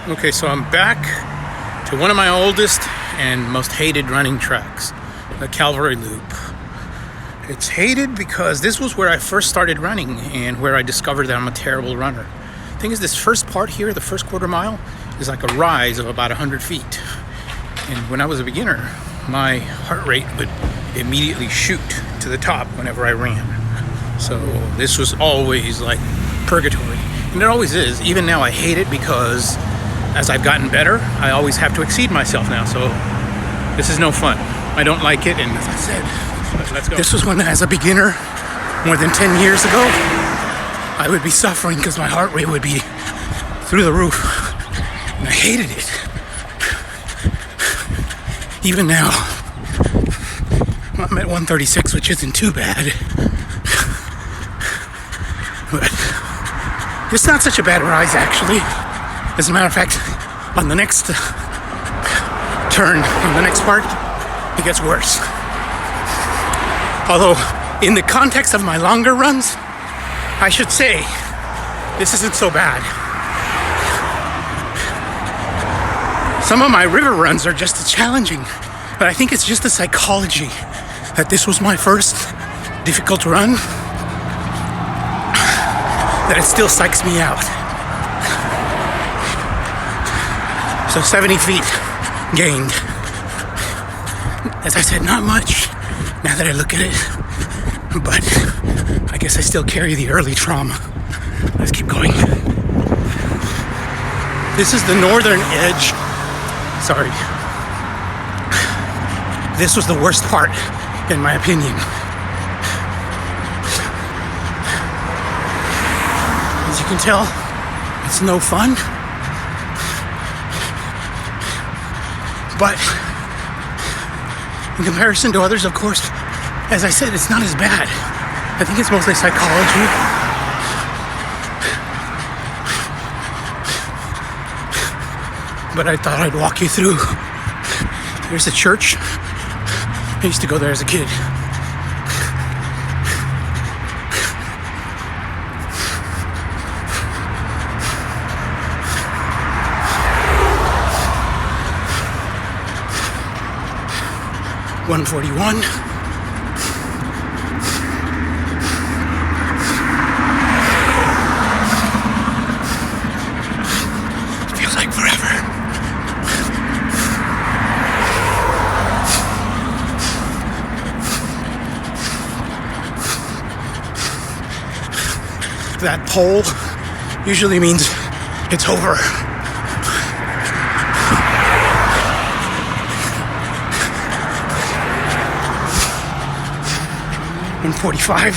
Okay, so I'm back to one of my oldest and most hated running tracks, the Calvary Loop. It's hated because this was where I first started running and where I discovered that I'm a terrible runner. The thing is, this first part here, the first quarter mile, is like a rise of about 100 feet. And when I was a beginner, my heart rate would immediately shoot to the top whenever I ran. So this was always like purgatory. And it always is. Even now I hate it because as I've gotten better, I always have to exceed myself now. So this is no fun. I don't like it. And as I said, let's go. This was when, as a beginner, more than 10 years ago, I would be suffering because my heart rate would be through the roof. And I hated it. Even now, I'm at 136, which isn't too bad. But it's not such a bad rise, actually. As a matter of fact, on the next turn, on the next part, it gets worse. Although, in the context of my longer runs, I should say, this isn't so bad. Some of my river runs are just as challenging, but I think it's just the psychology that this was my first difficult run, that it still psychs me out. So 70 feet gained. As I said, not much now that I look at it, but I guess I still carry the early trauma. Let's keep going. This is the northern edge. Sorry. This was the worst part, in my opinion. As you can tell, it's no fun. But in comparison to others, of course, as I said, it's not as bad. I think it's mostly psychology. But I thought I'd walk you through. There's a church. I used to go there as a kid. $141. Feels like forever. That pole usually means it's over. $145.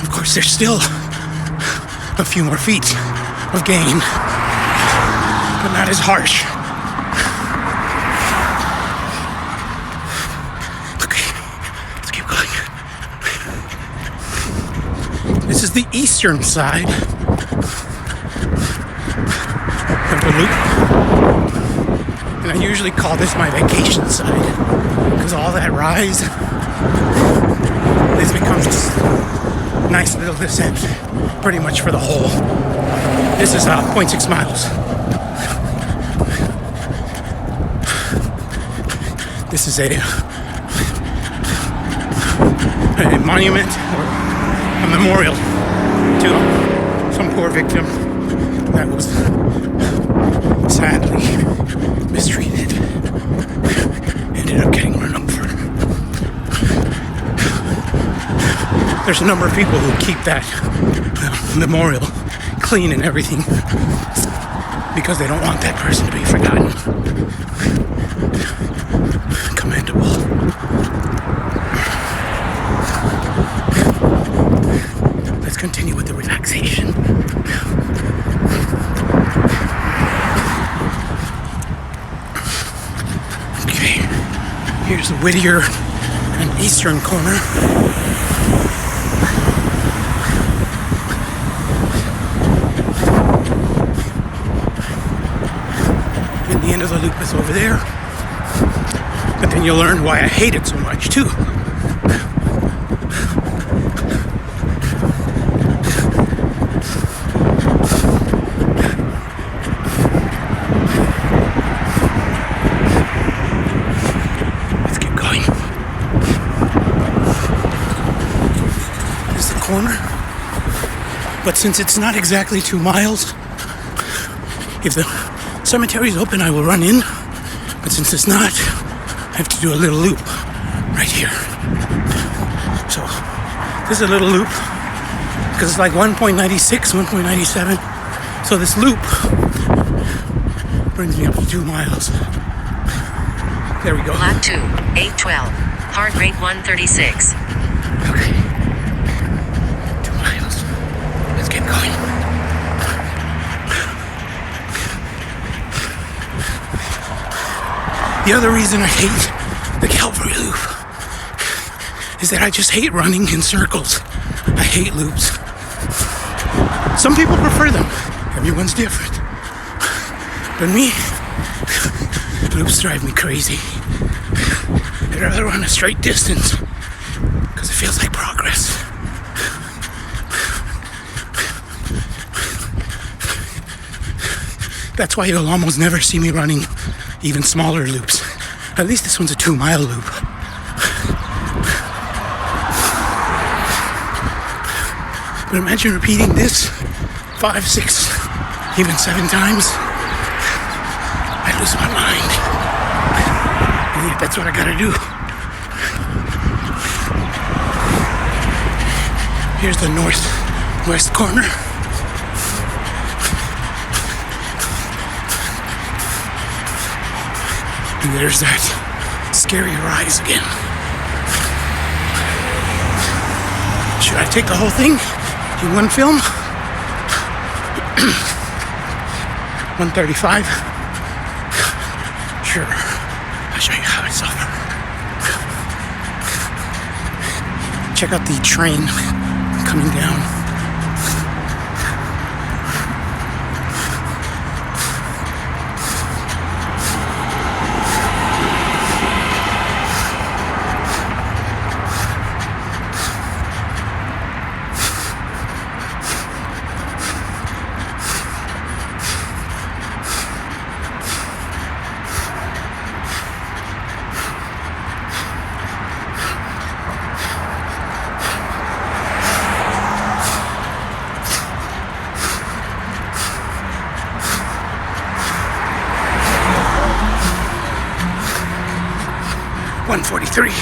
Of course, there's still a few more feet of gain, but not as harsh. This is the eastern side of the loop, and I usually call this my vacation side because all that rise, this becomes a nice little descent pretty much for the whole. This is 0.6 miles. This is a monument or a memorial to some poor victim that was sadly mistreated, ended up getting run over. There's a number of people who keep that memorial clean and everything because they don't want that person to be forgotten. Commendable. Let's continue with the relaxation. Okay, here's the Whittier and eastern corner. And the end of the loop is over there. But then you'll learn why I hate it so much too. corner. But since it's not exactly 2 miles, if the cemetery is open, I will run in. But since it's not, I have to do a little loop right here. So this is a little loop because it's like 1.96, 1.97. So this loop brings me up to 2 miles. There we go. Lap 2, 8:12. Heart rate 136. Okay. 2 miles. Let's get going. The other reason I hate the Calvary Loop is that I just hate running in circles. I hate loops. Some people prefer them. Everyone's different. But me, loops drive me crazy. I'd rather run a straight distance because it feels like progress. That's why you'll almost never see me running even smaller loops. At least this one's a 2 mile loop. But imagine repeating this 5, 6, even 7 times. I lose my mind. And yet that's what I gotta do. Here's the northwest corner. And there's that scary rise again. Should I take the whole thing in one film? 135. Sure. I'll show you how it's over. Check out the train coming down. .143.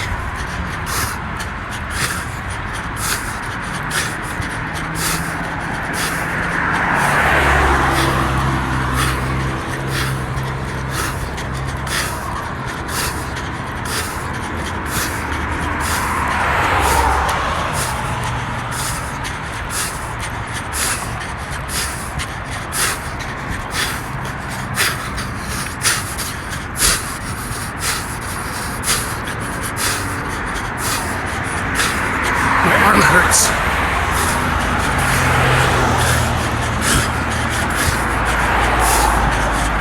Hurts.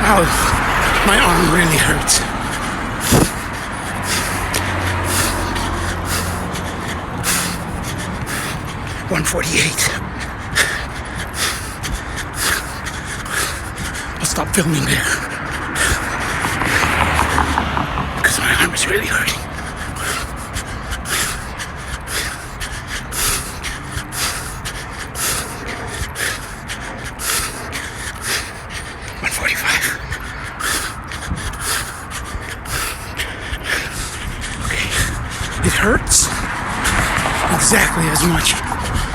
Ow, my arm really hurts. .148. I'll stop filming there because my arm is really hurting. It hurts exactly as much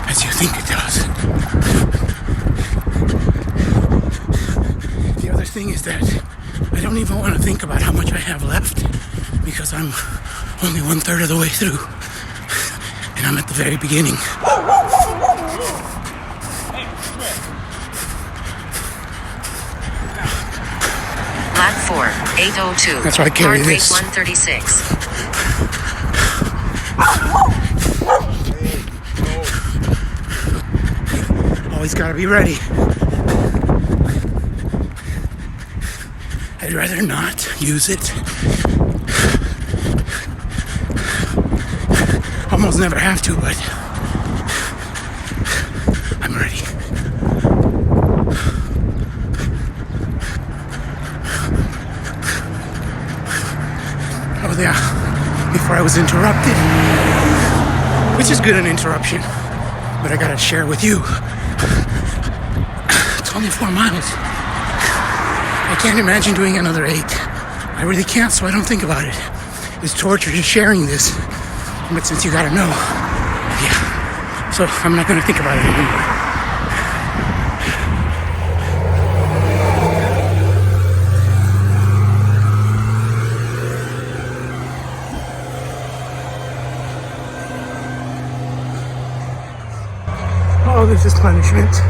as you think it does. The other thing is that I don't even want to think about how much I have left because I'm only 1/3 of the way through and I'm at the very beginning. Lap 4, 8:02. That's why I carry Heart rate this. 136. Always gotta be ready. I'd rather not use it. Almost never have to, but I'm ready. Oh yeah, before I was interrupted, which is good an interruption. but I gotta share it with you. It's only 4 miles. I can't imagine doing another 8. I really can't, so I don't think about it. It's torture just sharing this. But since you gotta know, yeah. So I'm not gonna think about it anymore. Oh, this is punishment.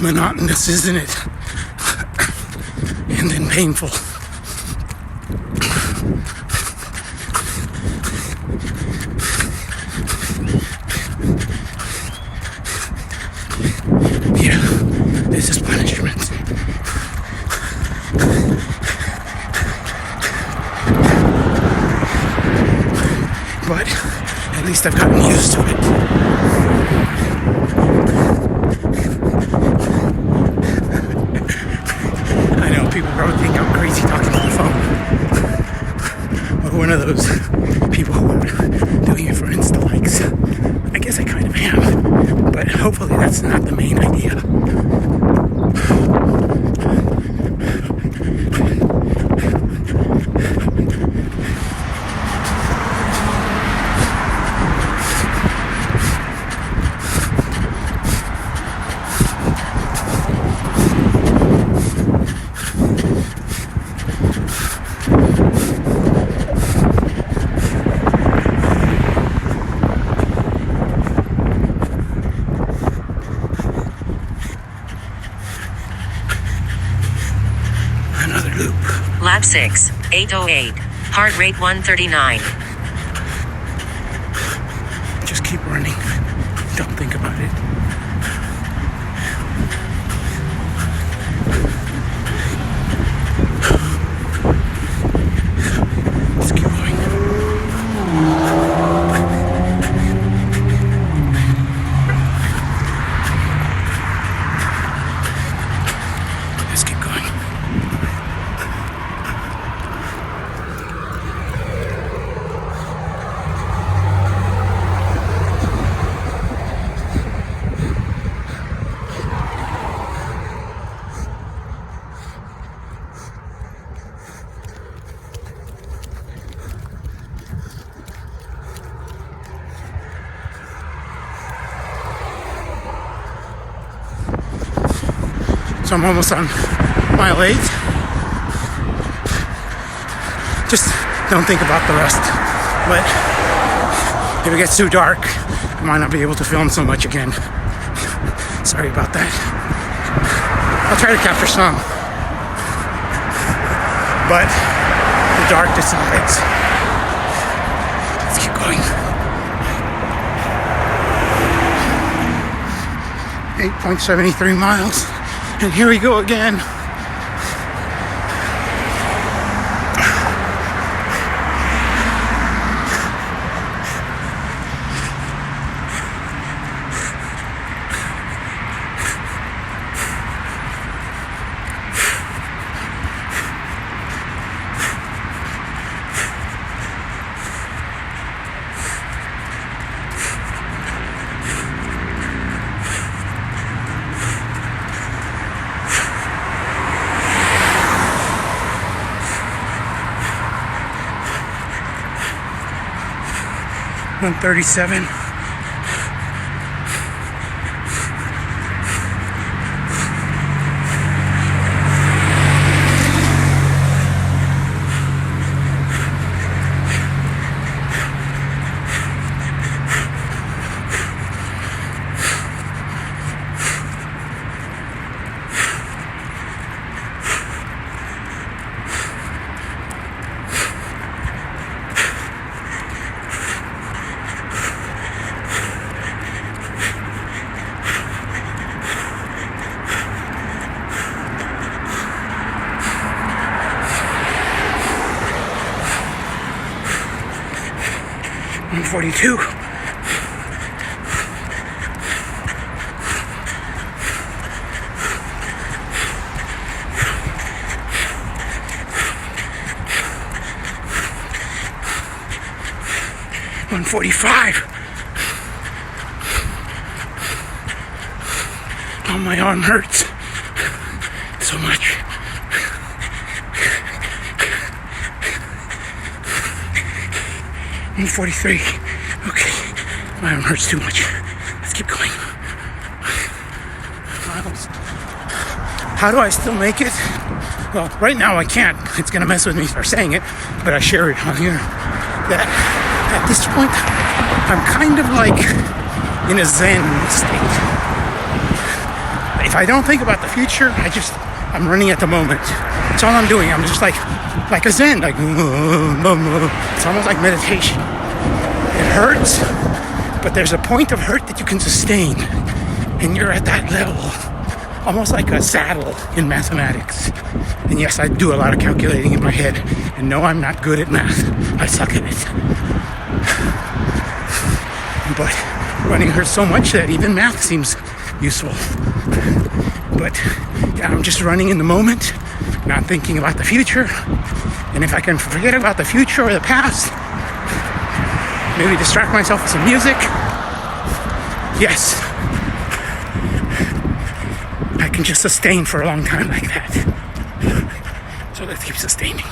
Monotonous, isn't it? And then painful. Yeah, this is punishment. But at least I've gotten used to it. People probably think I'm crazy talking on the phone. Or one of those people who are doing it for Insta likes. I guess I kind of am. But hopefully that's not the main idea. Lap 6, 8:08. Heart rate 139. Just keep running. Don't think about it. Let's keep going. Let's keep going. So I'm almost on mile 8. Just don't think about the rest. But if it gets too dark, I might not be able to film so much again. Sorry about that. I'll try to capture some. But the dark decides. Let's keep going. 8.73 miles. And here we go again. $137. 142. 145. Oh, my arm hurts so much. 143. Okay, my arm hurts too much. Let's keep going. Miles. How do I still make it? Well, right now I can't. It's gonna mess with me for saying it, but I share it on here. That at this point, I'm kind of like in a Zen state. If I don't think about the future, I'm running at the moment. That's all I'm doing. I'm just like a Zen, like it's almost like meditation. It hurts, but there's a point of hurt that you can sustain, and you're at that level, almost like a saddle in mathematics. And yes, I do a lot of calculating in my head, and no, I'm not good at math. I suck at it. But running hurts so much that even math seems useful. But yeah, I'm just running in the moment, not thinking about the future. And if I can forget about the future or the past, maybe distract myself with some music, yes, I can just sustain for a long time like that. So let's keep sustaining.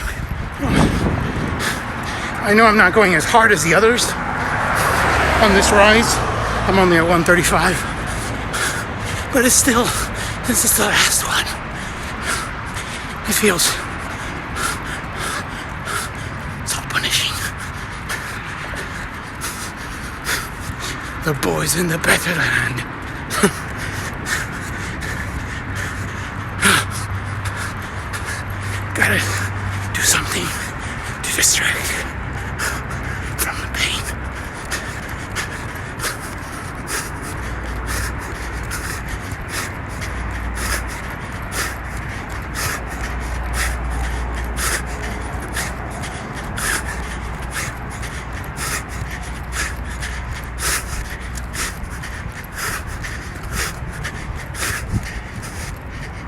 I know I'm not going as hard as the others on this rise. I'm only at 135. But it's still, this is the last one. It feels so punishing. The boys in the better land. Gotta do something to distract from the pain.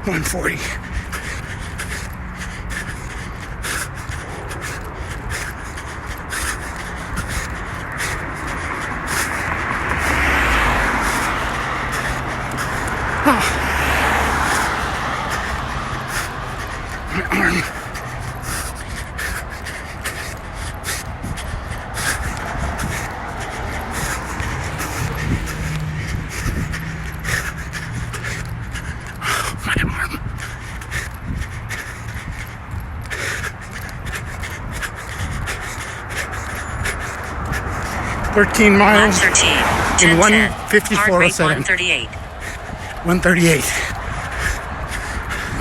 $140. My arm. My arm. $13 miles 13, in 1:10, heart rate 1:54.07. 138. 138.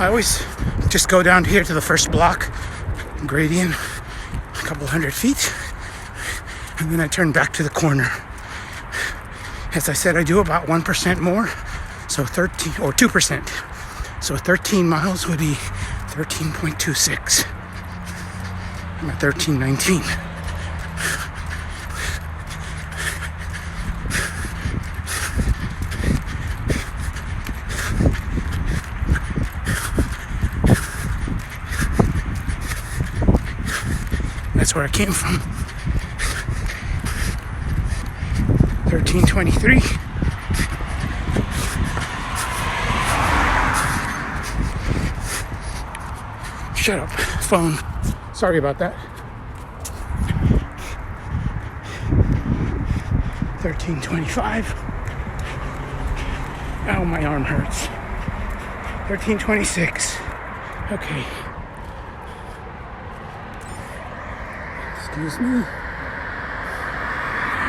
I always just go down here to the first block, gradient, a couple hundred feet, and then I turn back to the corner. As I said, I do about 1% more, so 13, or 2%. So 13 miles would be 13.26. I'm at 13:19. That's where I came from. 13:23. Shut up, phone. Sorry about that. 13:25. Ow, my arm hurts. 13:26. Okay. Excuse me.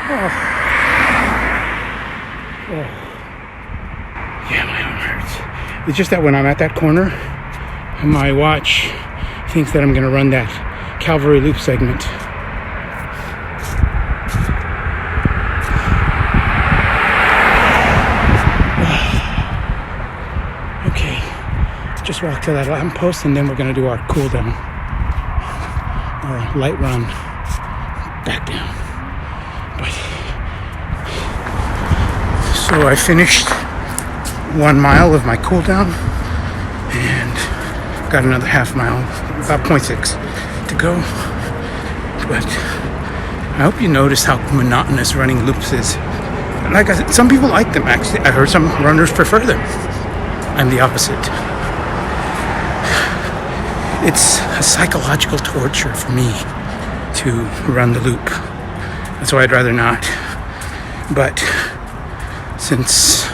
Oh. Yeah, my arm hurts. It's just that when I'm at that corner, my watch thinks that I'm going to run that Calvary Loop segment. Okay. Just walk to that lamppost and then we're going to do our cool down. Or light run. Back down. So I finished 1 mile of my cool down and got another half mile, about 0.6 to go. But I hope you noticed how monotonous running loops is. Like I said, some people like them actually. I've heard some runners prefer them. I'm the opposite. It's a psychological torture for me to run the loop. That's why I'd rather not. But since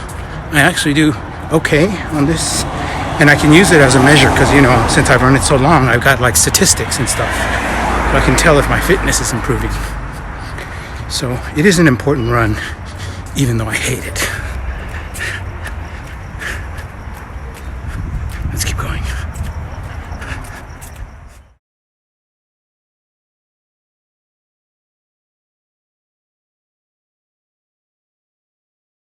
I actually do okay on this, and I can use it as a measure because, you know, since I've run it so long, I've got like statistics and stuff. So I can tell if my fitness is improving. So it is an important run, even though I hate it.